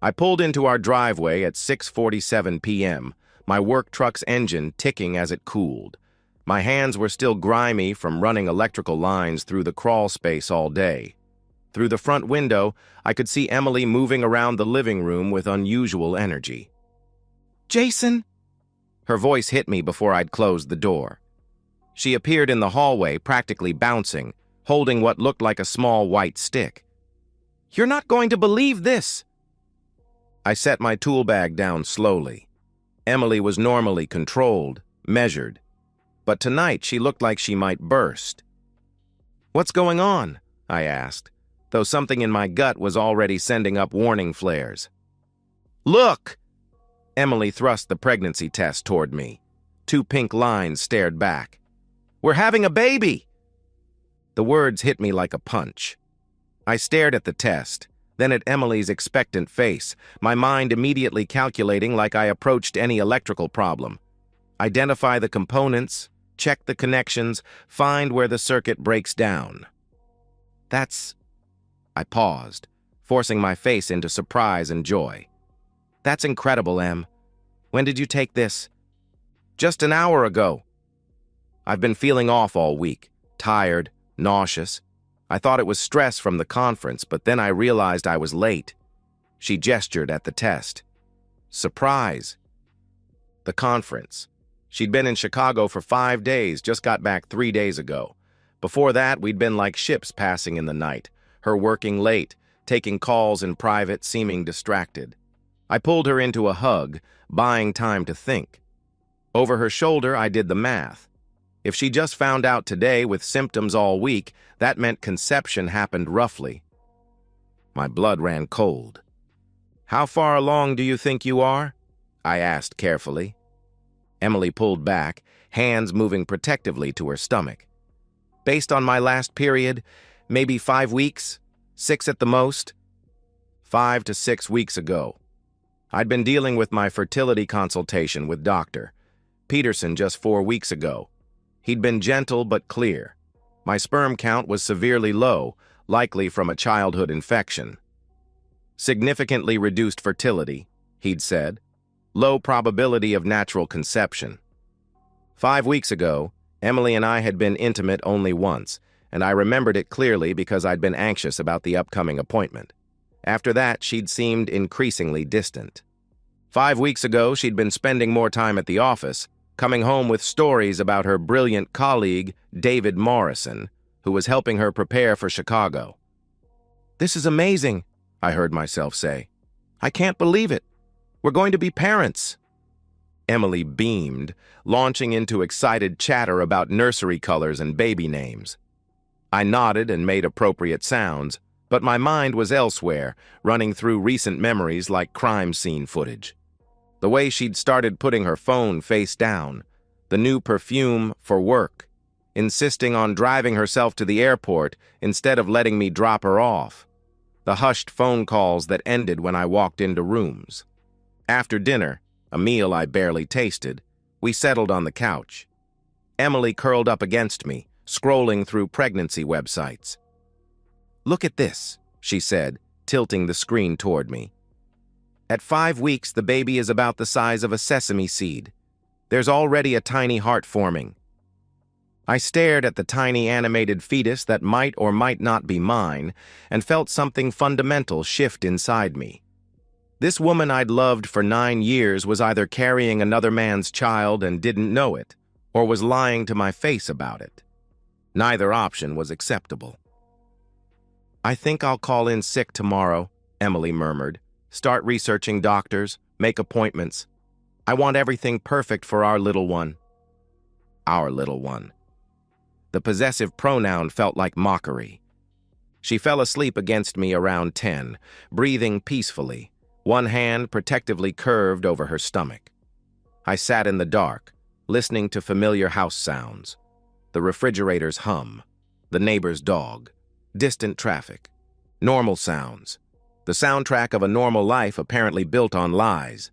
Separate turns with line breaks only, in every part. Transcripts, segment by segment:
I pulled into our driveway at 6:47 p.m., my work truck's engine ticking as it cooled. My hands were still grimy from running electrical lines through the crawl space all day. Through the front window, I could see Emily moving around the living room with unusual energy. "Jason!" Her voice hit me before I'd closed the door. She appeared in the hallway, practically bouncing, holding what looked like a small white stick. "You're not going to believe this!" I set my tool bag down slowly. Emily was normally controlled, measured, but tonight she looked like she might burst. "What's going on?" I asked, though something in my gut was already sending up warning flares. "Look!" Emily thrust the pregnancy test toward me. 2 pink lines stared back. "We're having a baby!" The words hit me like a punch. I stared at the test, then at Emily's expectant face, my mind immediately calculating like I approached any electrical problem. Identify the components, check the connections, find where the circuit breaks down. I paused, forcing my face into surprise and joy. "That's incredible, Em. When did you take this?" "Just an hour ago." I've been feeling off all week, tired, nauseous. I thought it was stress from the conference, but then I realized I was late. She gestured at the test. "Surprise." The conference. She'd been in Chicago for 5 days, just got back 3 days ago. Before that, we'd been like ships passing in the night, her working late, taking calls in private, seeming distracted. I pulled her into a hug, buying time to think. Over her shoulder, I did the math. If she just found out today with symptoms all week, that meant conception happened roughly. My blood ran cold. "How far along do you think you are?" I asked carefully. Emily pulled back, hands moving protectively to her stomach. "Based on my last period, maybe 5 weeks, 6 at the most." 5 to 6 weeks ago. I'd been dealing with my fertility consultation with Dr. Peterson just 4 weeks ago. He'd been gentle but clear. My sperm count was severely low, likely from a childhood infection. "Significantly reduced fertility," he'd said. "Low probability of natural conception." 5 weeks ago, Emily and I had been intimate only once, and I remembered it clearly because I'd been anxious about the upcoming appointment. After that, she'd seemed increasingly distant. 5 weeks ago, she'd been spending more time at the office, coming home with stories about her brilliant colleague, David Morrison, who was helping her prepare for Chicago. "This is amazing," I heard myself say. "I can't believe it. We're going to be parents." Emily beamed, launching into excited chatter about nursery colors and baby names. I nodded and made appropriate sounds, but my mind was elsewhere, running through recent memories like crime scene footage. The way she'd started putting her phone face down, the new perfume for work, insisting on driving herself to the airport instead of letting me drop her off, the hushed phone calls that ended when I walked into rooms. After dinner, a meal I barely tasted, we settled on the couch. Emily curled up against me, scrolling through pregnancy websites. "Look at this," she said, tilting the screen toward me. "At 5 weeks, the baby is about the size of a sesame seed. There's already a tiny heart forming." I stared at the tiny animated fetus that might or might not be mine and felt something fundamental shift inside me. This woman I'd loved for 9 years was either carrying another man's child and didn't know it, or was lying to my face about it. Neither option was acceptable. "I think I'll call in sick tomorrow," Emily murmured. "Start researching doctors, make appointments. I want everything perfect for our little one." Our little one. The possessive pronoun felt like mockery. She fell asleep against me around 10, breathing peacefully, one hand protectively curved over her stomach. I sat in the dark, listening to familiar house sounds. The refrigerator's hum, the neighbor's dog, distant traffic, normal sounds. The soundtrack of a normal life apparently built on lies.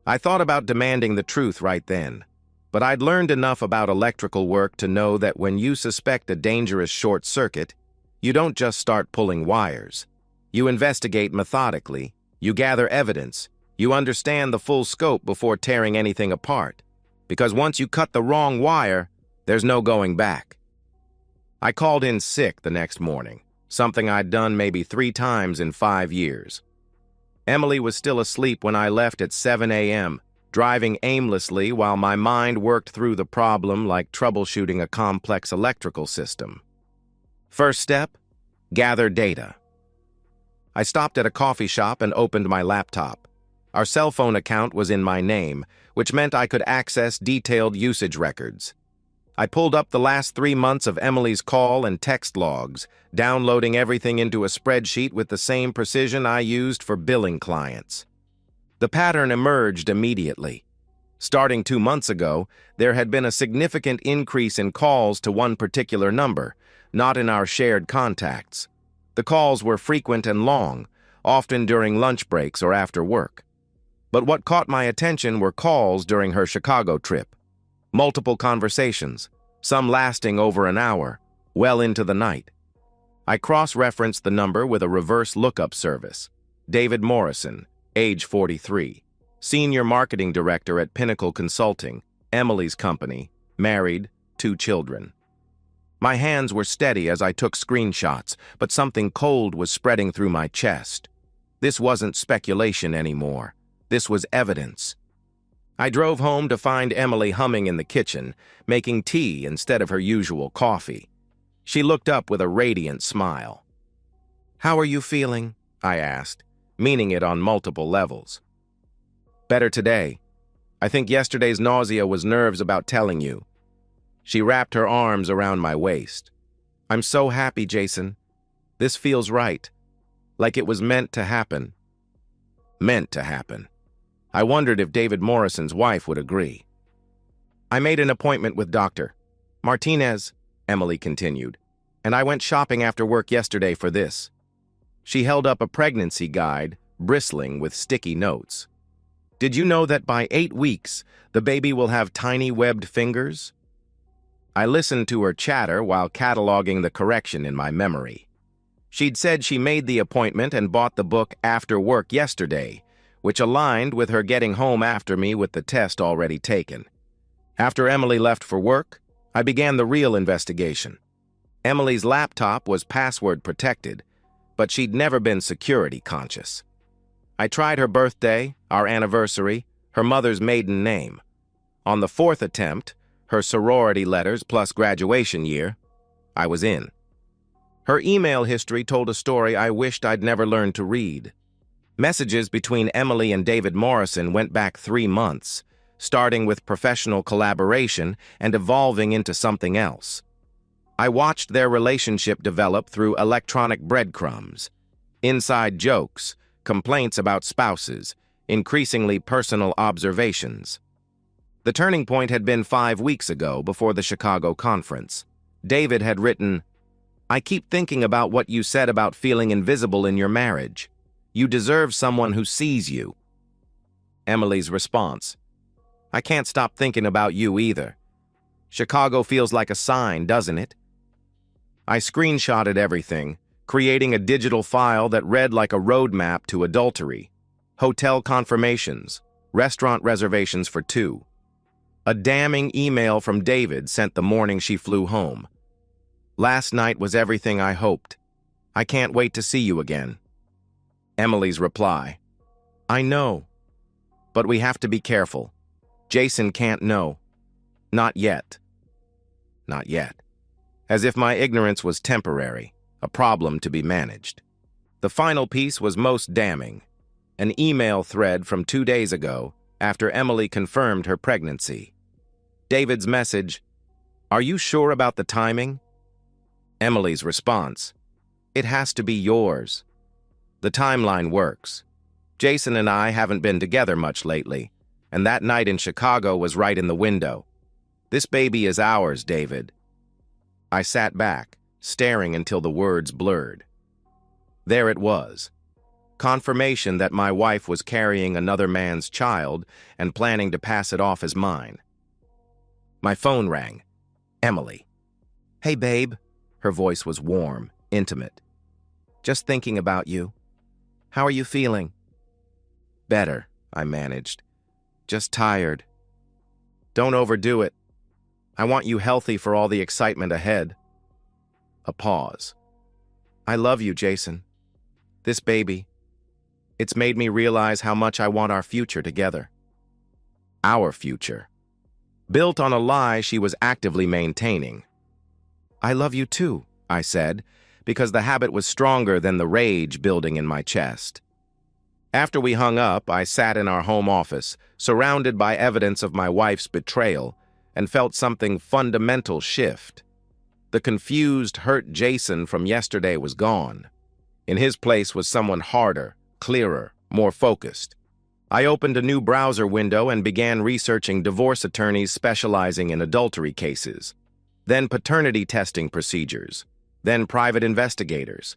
I thought about demanding the truth right then, but I'd learned enough about electrical work to know that when you suspect a dangerous short circuit, you don't just start pulling wires. You investigate methodically, You gather evidence. You understand the full scope before tearing anything apart. Because once you cut the wrong wire, there's no going back. I called in sick the next morning, something I'd done maybe 3 times in 5 years. Emily was still asleep when I left at 7 a.m., driving aimlessly while my mind worked through the problem like troubleshooting a complex electrical system. First step, gather data. I stopped at a coffee shop and opened my laptop. Our cell phone account was in my name, which meant I could access detailed usage records. I pulled up the last 3 months of Emily's call and text logs, downloading everything into a spreadsheet with the same precision I used for billing clients. The pattern emerged immediately. Starting 2 months ago, there had been a significant increase in calls to one particular number, not in our shared contacts. The calls were frequent and long, often during lunch breaks or after work. But what caught my attention were calls during her Chicago trip. Multiple conversations, some lasting over an hour, well into the night. I cross-referenced the number with a reverse lookup service. David Morrison, age 43, senior marketing director at Pinnacle Consulting, Emily's company, married, 2 children. My hands were steady as I took screenshots, but something cold was spreading through my chest. This wasn't speculation anymore. This was evidence. I drove home to find Emily humming in the kitchen, making tea instead of her usual coffee. She looked up with a radiant smile. "How are you feeling?" I asked, meaning it on multiple levels. "Better today. I think yesterday's nausea was nerves about telling you." She wrapped her arms around my waist. "I'm so happy, Jason. This feels right. Like it was meant to happen." Meant to happen. I wondered if David Morrison's wife would agree. "I made an appointment with Dr. Martinez," Emily continued, "and I went shopping after work yesterday for this." She held up a pregnancy guide, bristling with sticky notes. "Did you know that by 8 weeks, the baby will have tiny webbed fingers?" I listened to her chatter while cataloging the correction in my memory. She'd said she made the appointment and bought the book after work yesterday, which aligned with her getting home after me with the test already taken. After Emily left for work, I began the real investigation. Emily's laptop was password protected, but she'd never been security conscious. I tried her birthday, our anniversary, her mother's maiden name. On the 4th attempt, her sorority letters plus graduation year, I was in. Her email history told a story I wished I'd never learned to read. Messages between Emily and David Morrison went back 3 months, starting with professional collaboration and evolving into something else. I watched their relationship develop through electronic breadcrumbs, inside jokes, complaints about spouses, increasingly personal observations. The turning point had been 5 weeks ago before the Chicago conference. David had written, "I keep thinking about what you said about feeling invisible in your marriage. You deserve someone who sees you." Emily's response, "I can't stop thinking about you either. Chicago feels like a sign, doesn't it?" I screenshotted everything, creating a digital file that read like a roadmap to adultery. Hotel confirmations, restaurant reservations for 2. A damning email from David sent the morning she flew home. "Last night was everything I hoped. I can't wait to see you again." Emily's reply, "I know, but we have to be careful. Jason can't know. Not yet." Not yet. As if my ignorance was temporary, a problem to be managed. The final piece was most damning. An email thread from 2 days ago, after Emily confirmed her pregnancy. David's message, "Are you sure about the timing?" Emily's response, "It has to be yours." The timeline works. Jason and I haven't been together much lately, and that night in Chicago was right in the window. "This baby is ours, David." I sat back, staring until the words blurred. There it was. Confirmation that my wife was carrying another man's child and planning to pass it off as mine. My phone rang. Emily. "Hey, babe." Her voice was warm, intimate. "Just thinking about you. How are you feeling?" Better, I managed. Just tired. Don't overdo it. I want you healthy for all the excitement ahead. A pause. I love you, Jason. This baby. It's made me realize how much I want our future together. Our future. Built on a lie she was actively maintaining. I love you too, I said, because the habit was stronger than the rage building in my chest. After we hung up, I sat in our home office, surrounded by evidence of my wife's betrayal, and felt something fundamental shift. The confused, hurt Jason from yesterday was gone. In his place was someone harder, clearer, more focused. I opened a new browser window and began researching divorce attorneys specializing in adultery cases, then paternity testing procedures, then private investigators.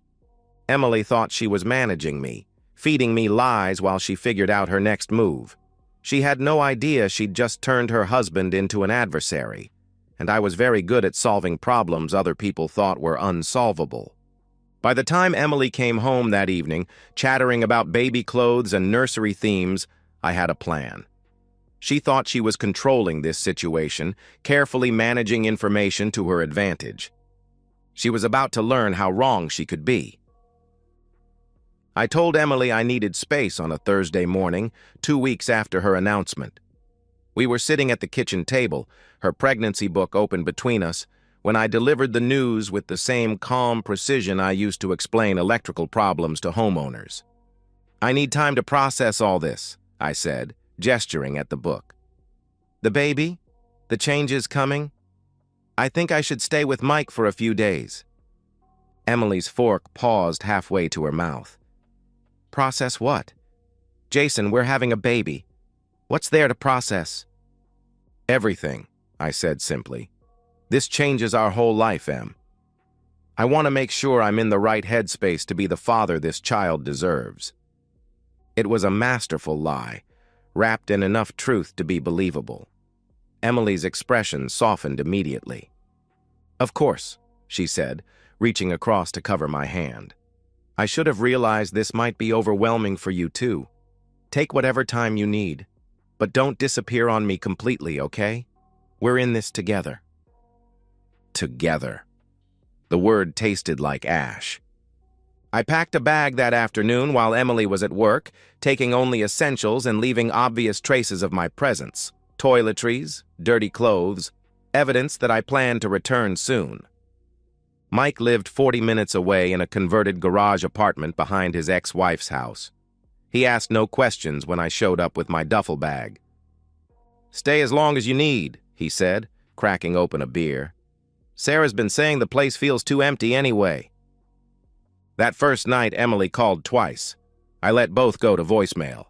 Emily thought she was managing me, feeding me lies while she figured out her next move. She had no idea she'd just turned her husband into an adversary, and I was very good at solving problems other people thought were unsolvable. By the time Emily came home that evening, chattering about baby clothes and nursery themes, I had a plan. She thought she was controlling this situation, carefully managing information to her advantage. She was about to learn how wrong she could be. I told Emily I needed space on a Thursday morning, 2 weeks after her announcement. We were sitting at the kitchen table, her pregnancy book open between us, when I delivered the news with the same calm precision I used to explain electrical problems to homeowners. I need time to process all this, I said, gesturing at the book. The baby? The changes coming? I think I should stay with Mike for a few days. Emily's fork paused halfway to her mouth. Process what? Jason, we're having a baby. What's there to process? Everything, I said simply. This changes our whole life, Em. I want to make sure I'm in the right headspace to be the father this child deserves. It was a masterful lie, wrapped in enough truth to be believable. Emily's expression softened immediately. Of course, she said, reaching across to cover my hand. I should have realized this might be overwhelming for you too. Take whatever time you need, but don't disappear on me completely, okay? We're in this together. Together. The word tasted like ash. I packed a bag that afternoon while Emily was at work, taking only essentials and leaving obvious traces of my presence. Toiletries, dirty clothes, evidence that I planned to return soon. Mike lived 40 minutes away in a converted garage apartment behind his ex-wife's house. He asked no questions when I showed up with my duffel bag. Stay as long as you need, he said, cracking open a beer. Sarah's been saying the place feels too empty anyway. That first night, Emily called twice. I let both go to voicemail.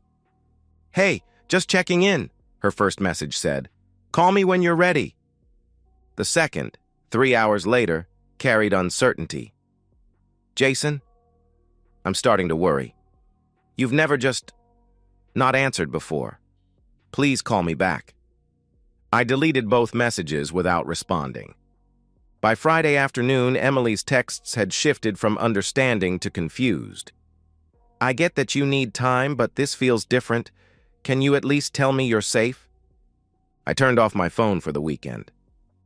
Hey, just checking in, her first message said. Call me when you're ready. The second, 3 hours later, carried uncertainty. Jason? I'm starting to worry. You've never just not answered before. Please call me back. I deleted both messages without responding. By Friday afternoon, Emily's texts had shifted from understanding to confused. I get that you need time, but this feels different. Can you at least tell me you're safe? I turned off my phone for the weekend.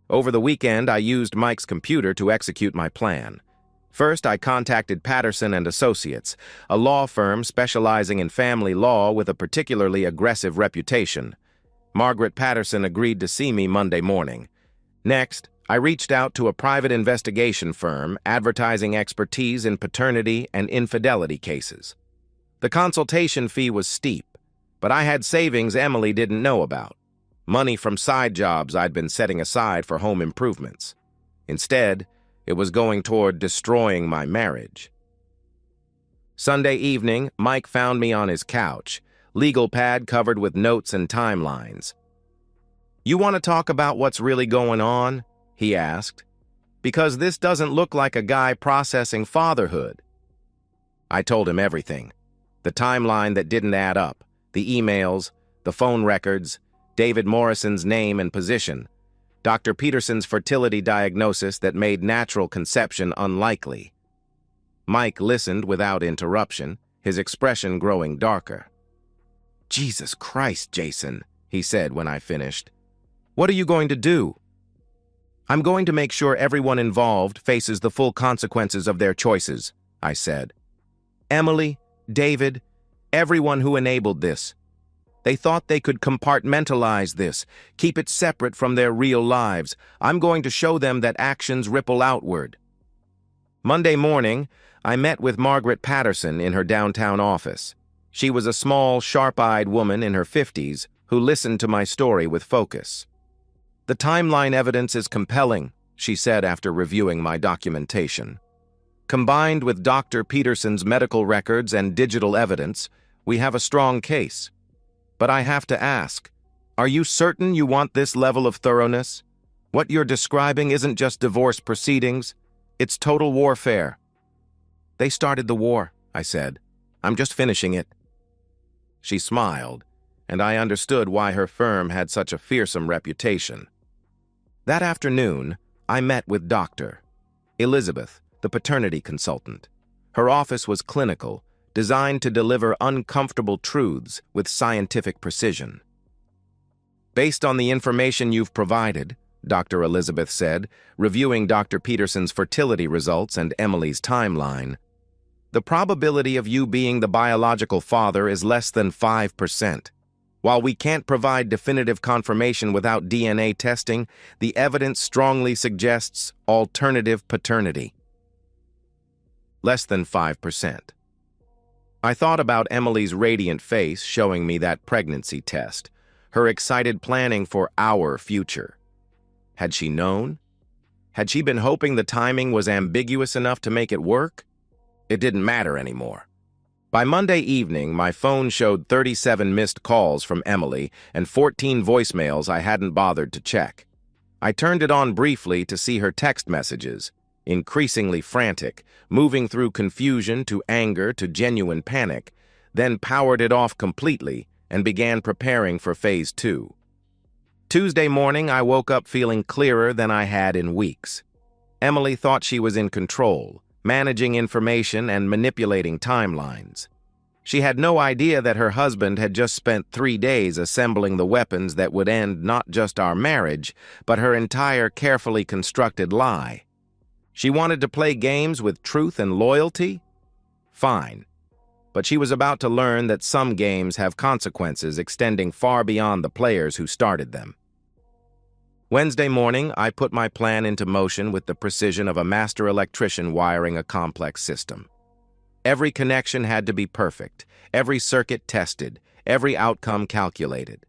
Over the weekend, I used Mike's computer to execute my plan. First, I contacted Patterson and Associates, a law firm specializing in family law with a particularly aggressive reputation. Margaret Patterson agreed to see me Monday morning. Next, I reached out to a private investigation firm advertising expertise in paternity and infidelity cases. The consultation fee was steep, but I had savings Emily didn't know about. Money from side jobs I'd been setting aside for home improvements. Instead, it was going toward destroying my marriage. Sunday evening, Mike found me on his couch, legal pad covered with notes and timelines. You want to talk about what's really going on? He asked. Because this doesn't look like a guy processing fatherhood. I told him everything. The timeline that didn't add up, the emails, the phone records, David Morrison's name and position, Dr. Peterson's fertility diagnosis that made natural conception unlikely. Mike listened without interruption, his expression growing darker. Jesus Christ, Jason, he said when I finished. What are you going to do? I'm going to make sure everyone involved faces the full consequences of their choices, I said. Emily, David, everyone who enabled this. They thought they could compartmentalize this, keep it separate from their real lives. I'm going to show them that actions ripple outward. Monday morning, I met with Margaret Patterson in her downtown office. She was a small, sharp-eyed woman in her 50s who listened to my story with focus. The timeline evidence is compelling, she said after reviewing my documentation. Combined with Dr. Peterson's medical records and digital evidence, we have a strong case. But I have to ask, are you certain you want this level of thoroughness? What you're describing isn't just divorce proceedings, it's total warfare. They started the war, I said. I'm just finishing it. She smiled, and I understood why her firm had such a fearsome reputation. That afternoon, I met with Dr. Elizabeth, the paternity consultant. Her office was clinical, designed to deliver uncomfortable truths with scientific precision. Based on the information you've provided, Dr. Elizabeth said, reviewing Dr. Peterson's fertility results and Emily's timeline, the probability of you being the biological father is less than 5%. While we can't provide definitive confirmation without DNA testing, the evidence strongly suggests alternative paternity. Less than 5%. I thought about Emily's radiant face showing me that pregnancy test, her excited planning for our future. Had she known? Had she been hoping the timing was ambiguous enough to make it work? It didn't matter anymore. By Monday evening, my phone showed 37 missed calls from Emily and 14 voicemails I hadn't bothered to check. I turned it on briefly to see her text messages, increasingly frantic, moving through confusion to anger to genuine panic, then powered it off completely and began preparing for Phase 2. Tuesday morning, I woke up feeling clearer than I had in weeks. Emily thought she was in control, managing information and manipulating timelines. She had no idea that her husband had just spent 3 days assembling the weapons that would end not just our marriage, but her entire carefully constructed lie. She wanted to play games with truth and loyalty? Fine. But she was about to learn that some games have consequences extending far beyond the players who started them. Wednesday morning, I put my plan into motion with the precision of a master electrician wiring a complex system. Every connection had to be perfect, every circuit tested, every outcome calculated.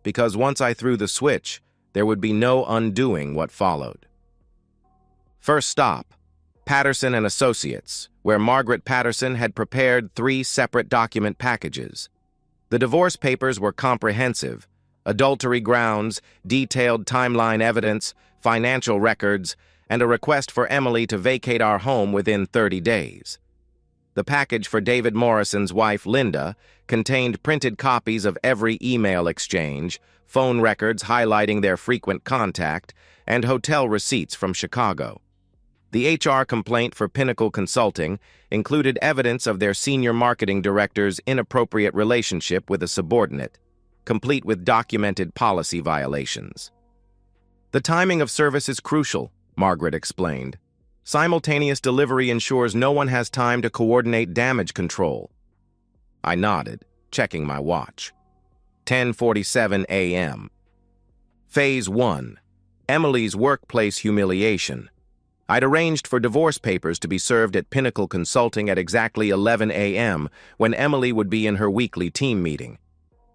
Because once I threw the switch, there would be no undoing what followed. First stop, Patterson and Associates, where Margaret Patterson had prepared 3 separate document packages. The divorce papers were comprehensive: adultery grounds, detailed timeline evidence, financial records, and a request for Emily to vacate our home within 30 days. The package for David Morrison's wife, Linda, contained printed copies of every email exchange, phone records highlighting their frequent contact, and hotel receipts from Chicago. The HR complaint for Pinnacle Consulting included evidence of their senior marketing director's inappropriate relationship with a subordinate, complete with documented policy violations. The timing of service is crucial, Margaret explained. Simultaneous delivery ensures no one has time to coordinate damage control. I nodded, checking my watch. 10:47 a.m. Phase 1. Emily's workplace humiliation. I'd arranged for divorce papers to be served at Pinnacle Consulting at exactly 11 a.m. when Emily would be in her weekly team meeting.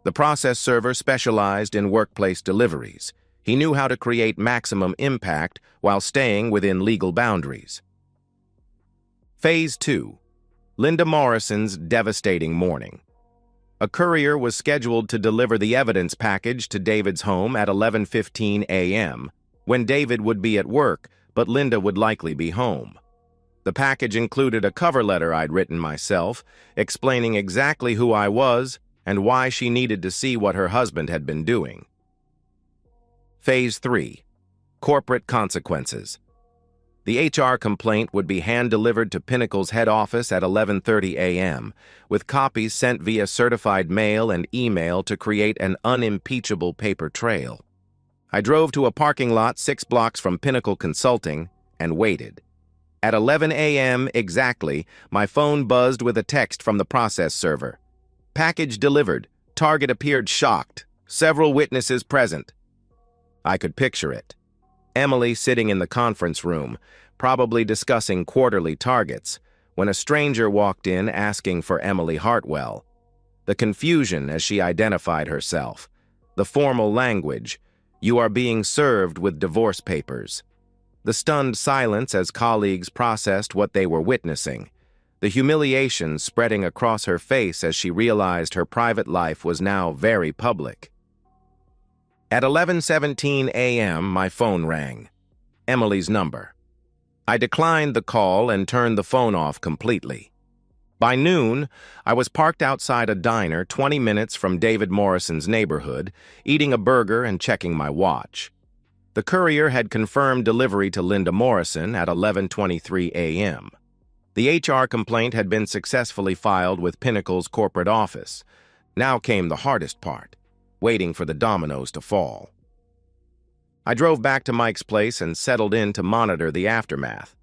The process server specialized in workplace deliveries. He knew how to create maximum impact while staying within legal boundaries. Phase 2. Linda Morrison's devastating morning. A courier was scheduled to deliver the evidence package to David's home at 11:15 a.m., when David would be at work, but Linda would likely be home. The package included a cover letter I'd written myself, explaining exactly who I was and why she needed to see what her husband had been doing. Phase 3. Corporate consequences. The HR complaint would be hand-delivered to Pinnacle's head office at 11:30 a.m., with copies sent via certified mail and email to create an unimpeachable paper trail. I drove to a parking lot 6 blocks from Pinnacle Consulting and waited. At 11 a.m. exactly, my phone buzzed with a text from the process server. Package delivered. Target appeared shocked. Several witnesses present. I could picture it. Emily sitting in the conference room, probably discussing quarterly targets, when a stranger walked in asking for Emily Hartwell. The confusion as she identified herself. The formal language. You are being served with divorce papers. The stunned silence as colleagues processed what they were witnessing. The humiliation spreading across her face as she realized her private life was now very public. At 11:17 a.m., my phone rang. Emily's number. I declined the call and turned the phone off completely. By noon, I was parked outside a diner 20 minutes from David Morrison's neighborhood, eating a burger and checking my watch. The courier had confirmed delivery to Linda Morrison at 11:23 a.m. The HR complaint had been successfully filed with Pinnacle's corporate office. Now came the hardest part, waiting for the dominoes to fall. I drove back to Mike's place and settled in to monitor the aftermath.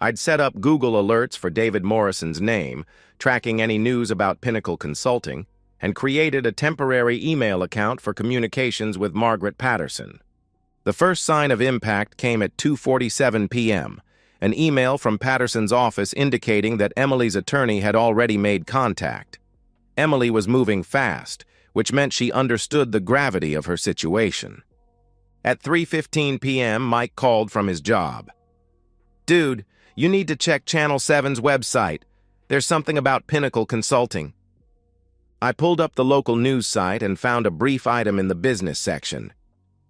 I'd set up Google alerts for David Morrison's name, tracking any news about Pinnacle Consulting, and created a temporary email account for communications with Margaret Patterson. The first sign of impact came at 2:47 p.m., an email from Patterson's office indicating that Emily's attorney had already made contact. Emily was moving fast, which meant she understood the gravity of her situation. At 3:15 p.m., Mike called from his job. "Dude, you need to check Channel 7's website. There's something about Pinnacle Consulting." I pulled up the local news site and found a brief item in the business section.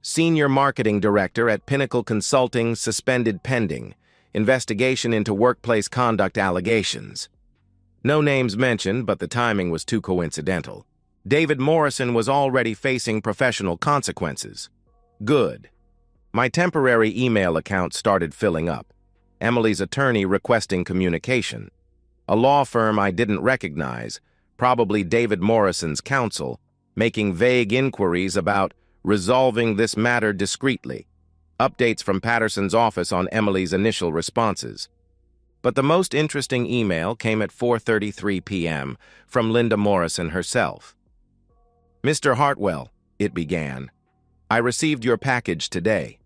Senior Marketing Director at Pinnacle Consulting suspended pending. Investigation into workplace conduct allegations. No names mentioned, but the timing was too coincidental. David Morrison was already facing professional consequences. Good. My temporary email account started filling up. Emily's attorney requesting communication. A law firm I didn't recognize, probably David Morrison's counsel, making vague inquiries about resolving this matter discreetly. Updates from Patterson's office on Emily's initial responses. But the most interesting email came at 4:33 p.m. from Linda Morrison herself. "Mr. Hartwell," it began, "I received your package today.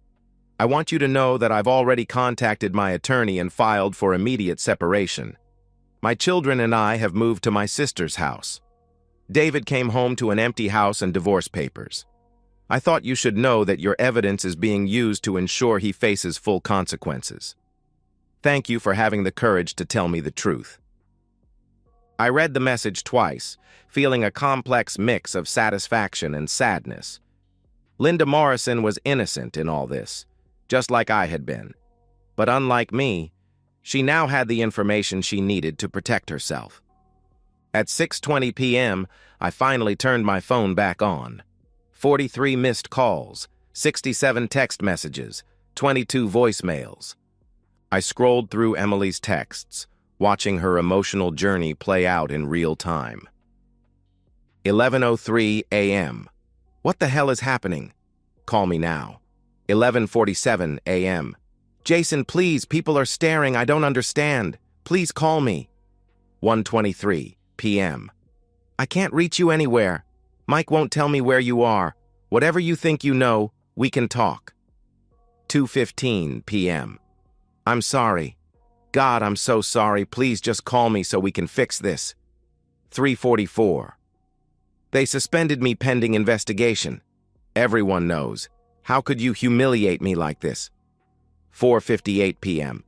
I want you to know that I've already contacted my attorney and filed for immediate separation. My children and I have moved to my sister's house. David came home to an empty house and divorce papers. I thought you should know that your evidence is being used to ensure he faces full consequences. Thank you for having the courage to tell me the truth." I read the message twice, feeling a complex mix of satisfaction and sadness. Linda Morrison was innocent in all this, just like I had been. But unlike me, she now had the information she needed to protect herself. At 6:20 p.m., I finally turned my phone back on. 43 missed calls, 67 text messages, 22 voicemails. I scrolled through Emily's texts, watching her emotional journey play out in real time. 11:03 a.m. What the hell is happening? Call me now. 11:47 a.m. Jason, please, people are staring. I don't understand. Please call me. 1:23 p.m. I can't reach you anywhere. Mike won't tell me where you are. Whatever you think you know, we can talk. 2:15 p.m. I'm sorry. God, I'm so sorry. Please just call me so we can fix this. 3:44. They suspended me pending investigation. Everyone knows. How could you humiliate me like this? 4:58 p.m.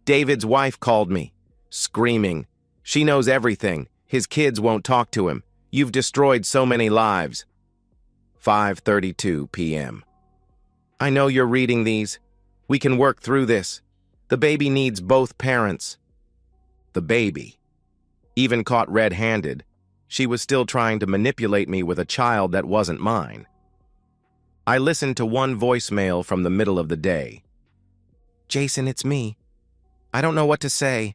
David's wife called me, screaming. She knows everything. His kids won't talk to him. You've destroyed so many lives. 5:32 p.m. I know you're reading these. We can work through this. The baby needs both parents. The baby. Even caught red-handed, she was still trying to manipulate me with a child that wasn't mine. I listened to one voicemail from the middle of the day. Jason, it's me. I don't know what to say.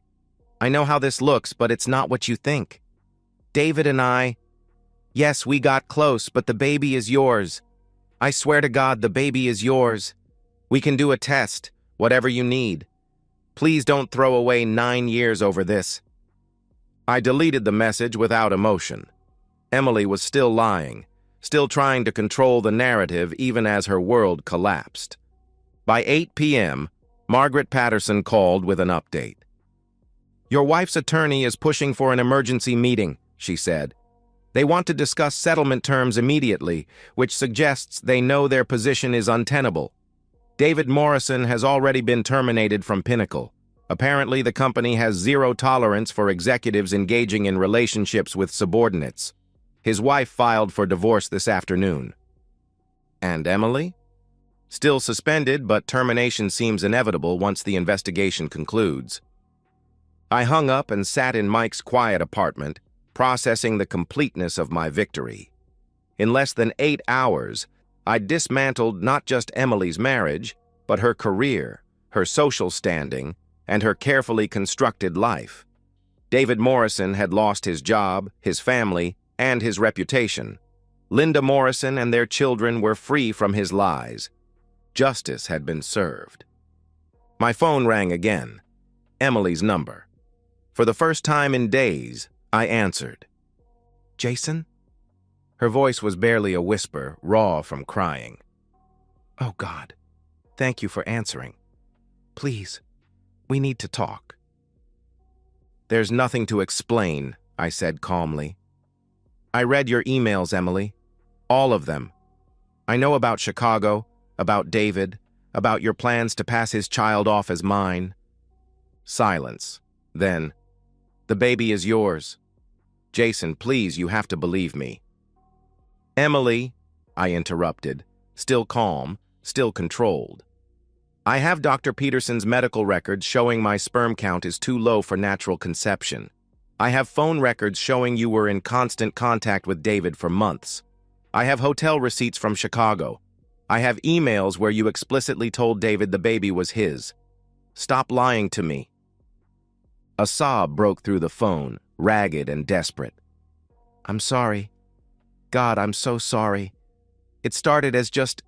I know how this looks, but it's not what you think. David and I, yes, we got close, but the baby is yours. I swear to God, the baby is yours. We can do a test, whatever you need. Please don't throw away 9 years over this. I deleted the message without emotion. Emily was still lying, still trying to control the narrative even as her world collapsed. By 8 p.m., Margaret Patterson called with an update. Your wife's attorney is pushing for an emergency meeting, she said. They want to discuss settlement terms immediately, which suggests they know their position is untenable. David Morrison has already been terminated from Pinnacle. Apparently, the company has zero tolerance for executives engaging in relationships with subordinates. His wife filed for divorce this afternoon. And Emily? Still suspended, but termination seems inevitable once the investigation concludes. I hung up and sat in Mike's quiet apartment, processing the completeness of my victory. In less than 8 hours, I dismantled not just Emily's marriage, but her career, her social standing, and her carefully constructed life. David Morrison had lost his job, his family, and his reputation. Linda Morrison and their children were free from his lies. Justice had been served. My phone rang again. Emily's number. For the first time in days, I answered. Jason? Her voice was barely a whisper, raw from crying. Oh God, thank you for answering. Please, we need to talk. There's nothing to explain, I said calmly. I read your emails, Emily. All of them. I know about Chicago, about David, about your plans to pass his child off as mine. Silence. Then, the baby is yours. Jason, please, you have to believe me. Emily, I interrupted, still calm, still controlled. I have Dr. Peterson's medical records showing my sperm count is too low for natural conception. I have phone records showing you were in constant contact with David for months. I have hotel receipts from Chicago. I have emails where you explicitly told David the baby was his. Stop lying to me. A sob broke through the phone, ragged and desperate. I'm sorry. God, I'm so sorry. It started as just...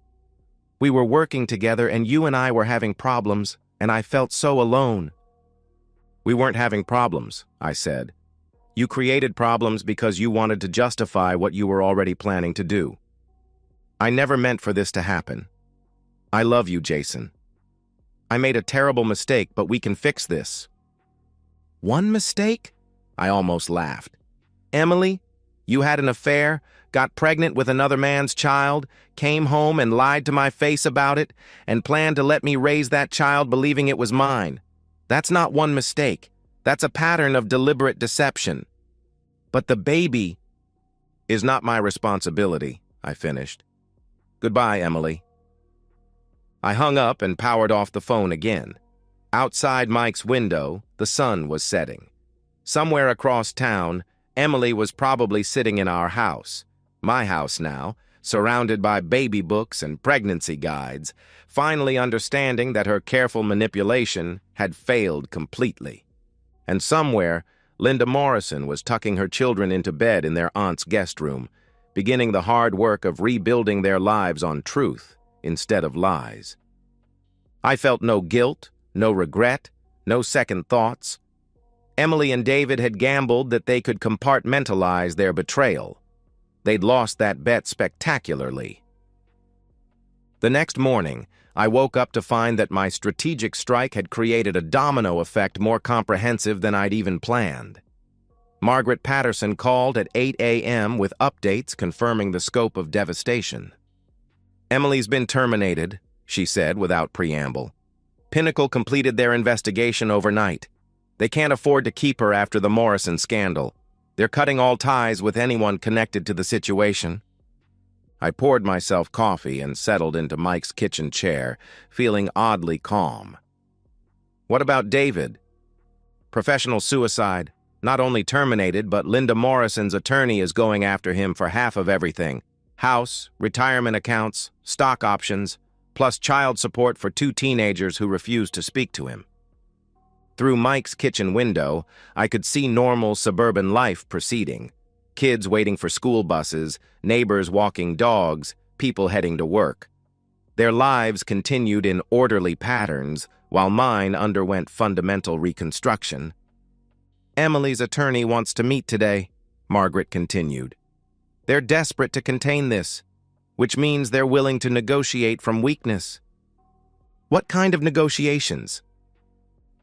We were working together and you and I were having problems, and I felt so alone. We weren't having problems, I said. You created problems because you wanted to justify what you were already planning to do. I never meant for this to happen. I love you, Jason. I made a terrible mistake, but we can fix this. One mistake? I almost laughed. Emily, you had an affair, got pregnant with another man's child, came home and lied to my face about it, and planned to let me raise that child believing it was mine. That's not one mistake. That's a pattern of deliberate deception. But the baby is not my responsibility, I finished. Goodbye, Emily. I hung up and powered off the phone again. Outside Mike's window, the sun was setting. Somewhere across town, Emily was probably sitting in our house, my house now, surrounded by baby books and pregnancy guides, finally understanding that her careful manipulation had failed completely. And somewhere, Linda Morrison was tucking her children into bed in their aunt's guest room, beginning the hard work of rebuilding their lives on truth instead of lies. I felt no guilt, no regret, no second thoughts. Emily and David had gambled that they could compartmentalize their betrayal. They'd lost that bet spectacularly. The next morning, I woke up to find that my strategic strike had created a domino effect more comprehensive than I'd even planned. Margaret Patterson called at 8 a.m. with updates confirming the scope of devastation. Emily's been terminated, she said without preamble. Pinnacle completed their investigation overnight. They can't afford to keep her after the Morrison scandal. They're cutting all ties with anyone connected to the situation. I poured myself coffee and settled into Mike's kitchen chair, feeling oddly calm. What about David? Professional suicide. Not only terminated, but Linda Morrison's attorney is going after him for half of everything. House, retirement accounts, stock options, plus child support for 2 teenagers who refused to speak to him. Through Mike's kitchen window, I could see normal suburban life proceeding. Kids waiting for school buses, neighbors walking dogs, people heading to work. Their lives continued in orderly patterns, while mine underwent fundamental reconstruction. "Emily's attorney wants to meet today," Margaret continued. "They're desperate to contain this, which means they're willing to negotiate from weakness." "What kind of negotiations?"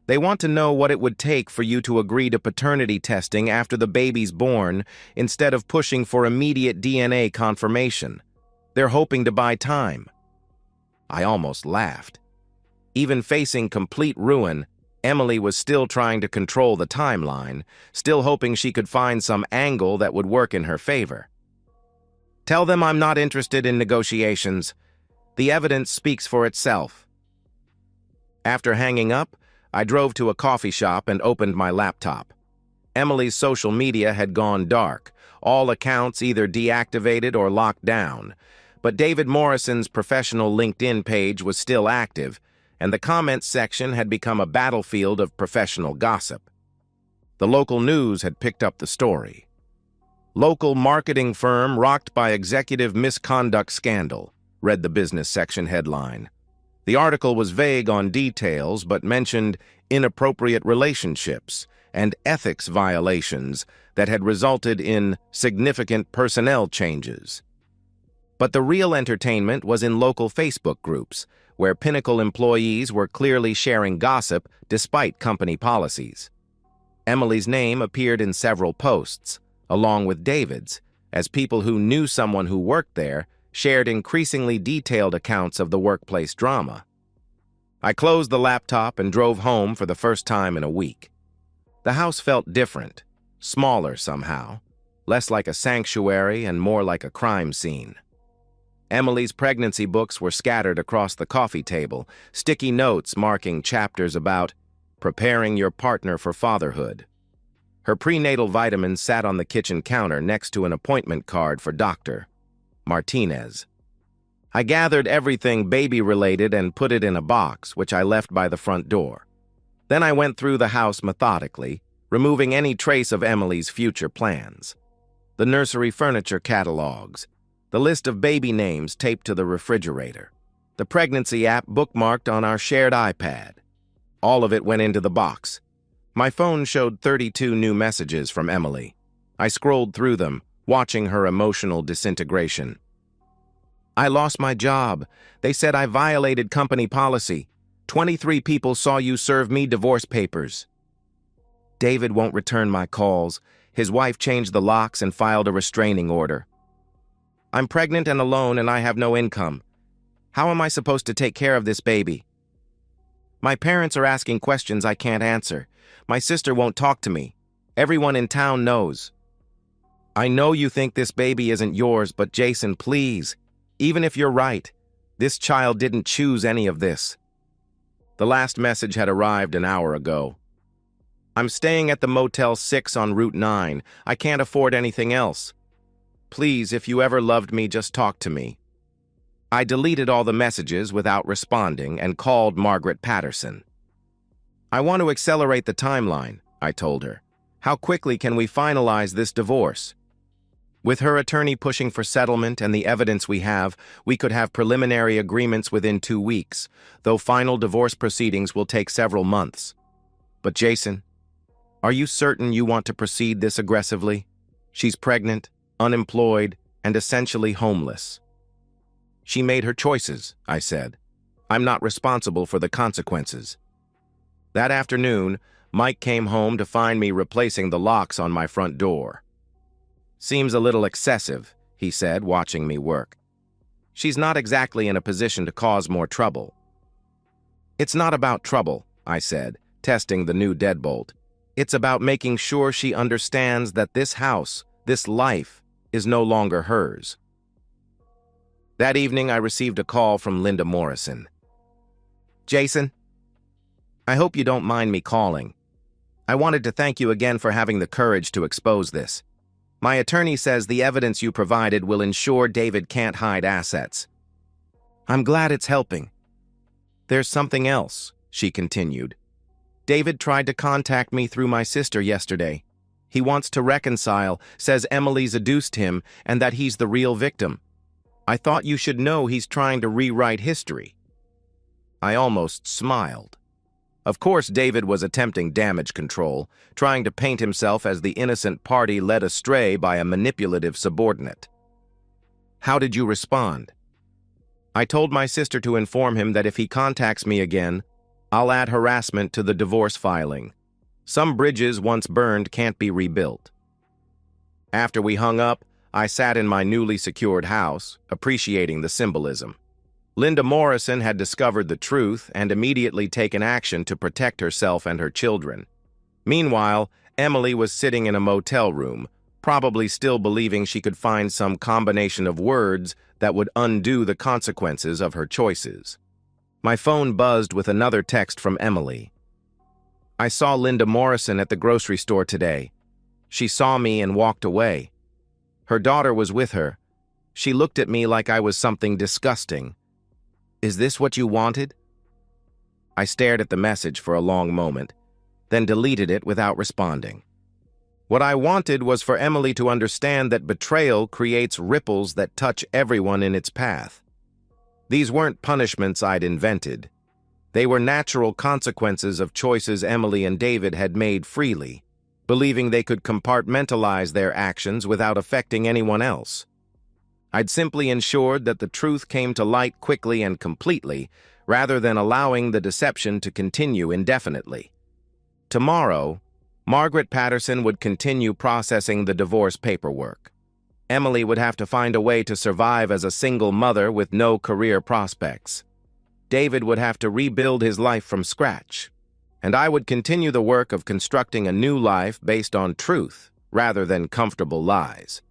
"They want to know what it would take for you to agree to paternity testing after the baby's born instead of pushing for immediate DNA confirmation. They're hoping to buy time." I almost laughed. Even facing complete ruin, Emily was still trying to control the timeline, still hoping she could find some angle that would work in her favor. "Tell them I'm not interested in negotiations. The evidence speaks for itself." After hanging up, I drove to a coffee shop and opened my laptop. Emily's social media had gone dark, all accounts either deactivated or locked down, but David Morrison's professional LinkedIn page was still active, and the comments section had become a battlefield of professional gossip. The local news had picked up the story. "Local marketing firm rocked by executive misconduct scandal," read the business section headline. The article was vague on details but mentioned inappropriate relationships and ethics violations that had resulted in significant personnel changes. But the real entertainment was in local Facebook groups, where Pinnacle employees were clearly sharing gossip despite company policies. Emily's name appeared in several posts, along with David's, as people who knew someone who worked there shared increasingly detailed accounts of the workplace drama. I closed the laptop and drove home for the first time in a week. The house felt different, smaller somehow, less like a sanctuary and more like a crime scene. Emily's pregnancy books were scattered across the coffee table, sticky notes marking chapters about preparing your partner for fatherhood. Her prenatal vitamins sat on the kitchen counter next to an appointment card for Dr. Martinez. I gathered everything baby-related and put it in a box, which I left by the front door. Then I went through the house methodically, removing any trace of Emily's future plans. The nursery furniture catalogs, the list of baby names taped to the refrigerator, the pregnancy app bookmarked on our shared iPad. All of it went into the box. My phone showed 32 new messages from Emily. I scrolled through them, watching her emotional disintegration. "I lost my job. They said I violated company policy. 23 people saw you serve me divorce papers. David won't return my calls. His wife changed the locks and filed a restraining order. I'm pregnant and alone and I have no income. How am I supposed to take care of this baby? My parents are asking questions I can't answer. My sister won't talk to me. Everyone in town knows. I know you think this baby isn't yours, but Jason, please, even if you're right, this child didn't choose any of this." The last message had arrived an hour ago. "I'm staying at the Motel 6 on Route 9. I can't afford anything else. Please, if you ever loved me, just talk to me." I deleted all the messages without responding and called Margaret Patterson. "I want to accelerate the timeline," I told her. "How quickly can we finalize this divorce?" With her attorney pushing for settlement and the evidence we have, we could have preliminary agreements within 2 weeks, though final divorce proceedings will take several months. But Jason, are you certain you want to proceed this aggressively? She's pregnant, unemployed, and essentially homeless. She made her choices, I said. I'm not responsible for the consequences. That afternoon, Mike came home to find me replacing the locks on my front door. Seems a little excessive, he said, watching me work. She's not exactly in a position to cause more trouble. It's not about trouble, I said, testing the new deadbolt. It's about making sure she understands that this house, this life, is no longer hers. That evening, I received a call from Linda Morrison. Jason, I hope you don't mind me calling. I wanted to thank you again for having the courage to expose this. My attorney says the evidence you provided will ensure David can't hide assets. I'm glad it's helping. There's something else, she continued. David tried to contact me through my sister yesterday. He wants to reconcile, says Emily seduced him and that he's the real victim. I thought you should know he's trying to rewrite history. I almost smiled. Of course, David was attempting damage control, trying to paint himself as the innocent party led astray by a manipulative subordinate. How did you respond? I told my sister to inform him that if he contacts me again, I'll add harassment to the divorce filing. Some bridges once burned can't be rebuilt. After we hung up, I sat in my newly secured house, appreciating the symbolism. Linda Morrison had discovered the truth and immediately taken action to protect herself and her children. Meanwhile, Emily was sitting in a motel room, probably still believing she could find some combination of words that would undo the consequences of her choices. My phone buzzed with another text from Emily. I saw Linda Morrison at the grocery store today. She saw me and walked away. Her daughter was with her. She looked at me like I was something disgusting. Is this what you wanted? I stared at the message for a long moment, then deleted it without responding. What I wanted was for Emily to understand that betrayal creates ripples that touch everyone in its path. These weren't punishments I'd invented. They were natural consequences of choices Emily and David had made freely, believing they could compartmentalize their actions without affecting anyone else. I'd simply ensured that the truth came to light quickly and completely, rather than allowing the deception to continue indefinitely. Tomorrow, Margaret Patterson would continue processing the divorce paperwork. Emily would have to find a way to survive as a single mother with no career prospects. David would have to rebuild his life from scratch, and I would continue the work of constructing a new life based on truth rather than comfortable lies.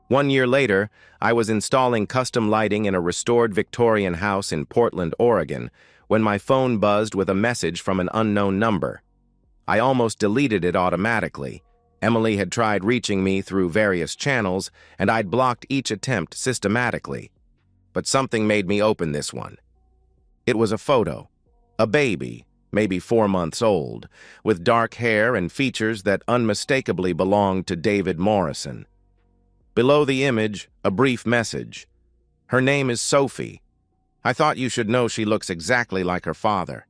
1 year later, I was installing custom lighting in a restored Victorian house in Portland, Oregon, when my phone buzzed with a message from an unknown number. I almost deleted it automatically. Emily had tried reaching me through various channels, and I'd blocked each attempt systematically. But something made me open this one. It was a photo. A baby, maybe 4 months old, with dark hair and features that unmistakably belonged to David Morrison. Below the image, a brief message. Her name is Sophie. I thought you should know she looks exactly like her father.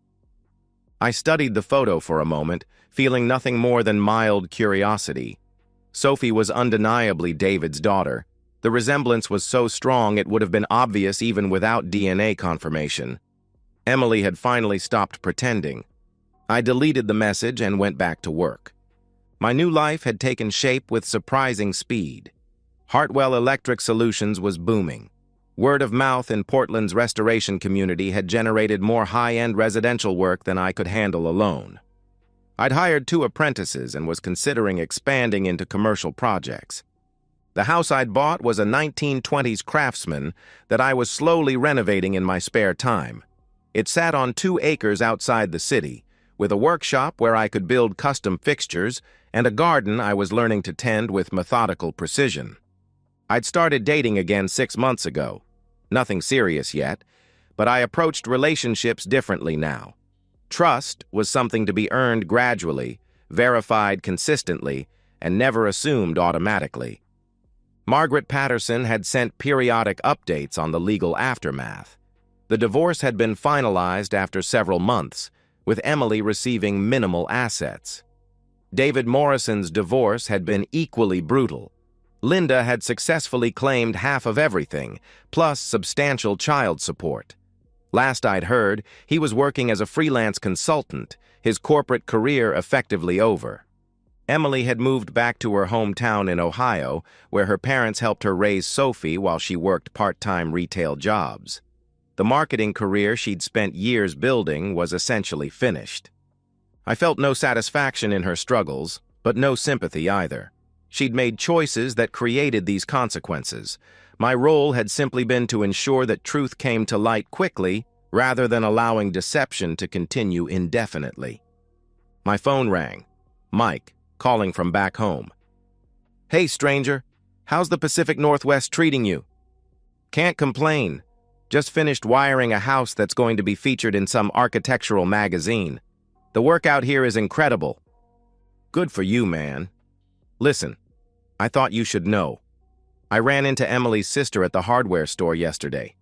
I studied the photo for a moment, feeling nothing more than mild curiosity. Sophie was undeniably David's daughter. The resemblance was so strong it would have been obvious even without DNA confirmation. Emily had finally stopped pretending. I deleted the message and went back to work. My new life had taken shape with surprising speed. Hartwell Electric Solutions was booming. Word of mouth in Portland's restoration community had generated more high-end residential work than I could handle alone. I'd hired 2 apprentices and was considering expanding into commercial projects. The house I'd bought was a 1920s Craftsman that I was slowly renovating in my spare time. It sat on 2 acres outside the city, with a workshop where I could build custom fixtures and a garden I was learning to tend with methodical precision. I'd started dating again 6 months ago. Nothing serious yet, but I approached relationships differently now. Trust was something to be earned gradually, verified consistently, and never assumed automatically. Margaret Patterson had sent periodic updates on the legal aftermath. The divorce had been finalized after several months, with Emily receiving minimal assets. David Morrison's divorce had been equally brutal. Linda had successfully claimed half of everything, plus substantial child support. Last I'd heard, he was working as a freelance consultant, his corporate career effectively over. Emily had moved back to her hometown in Ohio, where her parents helped her raise Sophie while she worked part-time retail jobs. The marketing career she'd spent years building was essentially finished. I felt no satisfaction in her struggles, but no sympathy either. She'd made choices that created these consequences. My role had simply been to ensure that truth came to light quickly, rather than allowing deception to continue indefinitely. My phone rang. Mike, calling from back home. Hey, stranger. How's the Pacific Northwest treating you? Can't complain. Just finished wiring a house that's going to be featured in some architectural magazine. The workout here is incredible. Good for you, man. Listen, I thought you should know. I ran into Emily's sister at the hardware store yesterday.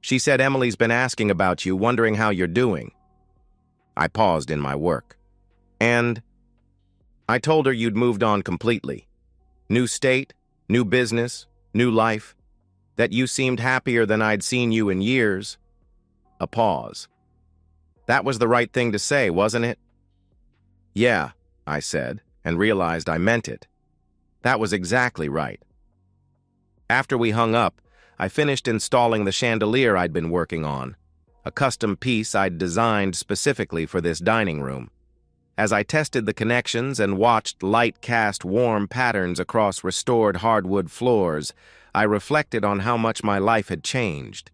She said Emily's been asking about you, wondering how you're doing. I paused in my work. And I told her you'd moved on completely. New state, new business, new life. That you seemed happier than I'd seen you in years. A pause. That was the right thing to say, wasn't it? Yeah, I said, and realized I meant it. That was exactly right. After we hung up, I finished installing the chandelier I'd been working on, a custom piece I'd designed specifically for this dining room. As I tested the connections and watched light cast warm patterns across restored hardwood floors, I reflected on how much my life had changed.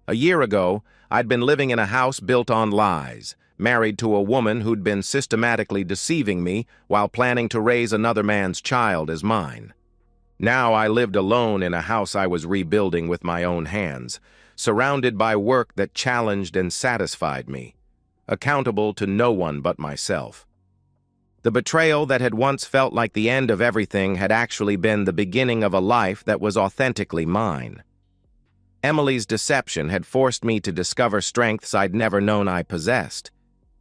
A year ago, I'd been living in a house built on lies, married to a woman who'd been systematically deceiving me while planning to raise another man's child as mine. Now I lived alone in a house I was rebuilding with my own hands, surrounded by work that challenged and satisfied me, accountable to no one but myself. The betrayal that had once felt like the end of everything had actually been the beginning of a life that was authentically mine. Emily's deception had forced me to discover strengths I'd never known I possessed,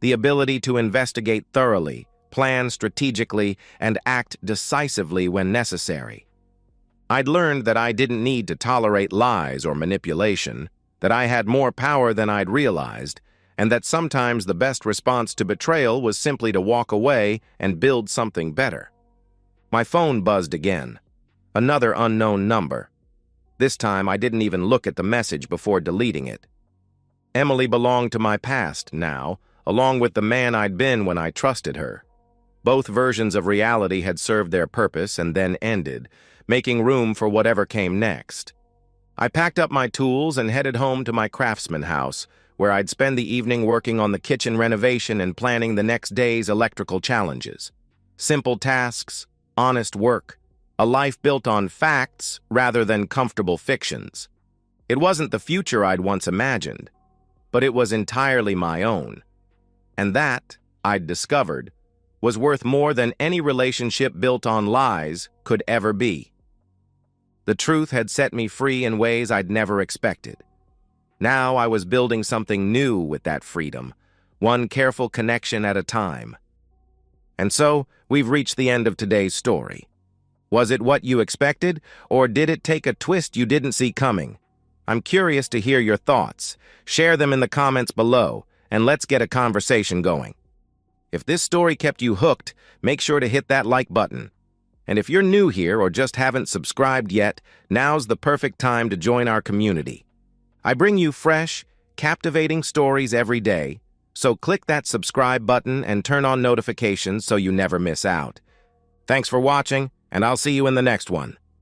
the ability to investigate thoroughly, plan strategically, and act decisively when necessary. I'd learned that I didn't need to tolerate lies or manipulation, that I had more power than I'd realized, and that sometimes the best response to betrayal was simply to walk away and build something better. My phone buzzed again. Another unknown number. This time I didn't even look at the message before deleting it. Emily belonged to my past now, along with the man I'd been when I trusted her. Both versions of reality had served their purpose and then ended, making room for whatever came next. I packed up my tools and headed home to my craftsman house, where I'd spend the evening working on the kitchen renovation and planning the next day's electrical challenges. Simple tasks, honest work, a life built on facts rather than comfortable fictions. It wasn't the future I'd once imagined, but it was entirely my own. And that, I'd discovered, was worth more than any relationship built on lies could ever be. The truth had set me free in ways I'd never expected. Now I was building something new with that freedom, one careful connection at a time. And so, we've reached the end of today's story. Was it what you expected, or did it take a twist you didn't see coming? I'm curious to hear your thoughts. Share them in the comments below, and let's get a conversation going. If this story kept you hooked, make sure to hit that like button. And if you're new here or just haven't subscribed yet, now's the perfect time to join our community. I bring you fresh, captivating stories every day, so click that subscribe button and turn on notifications so you never miss out. Thanks for watching, and I'll see you in the next one.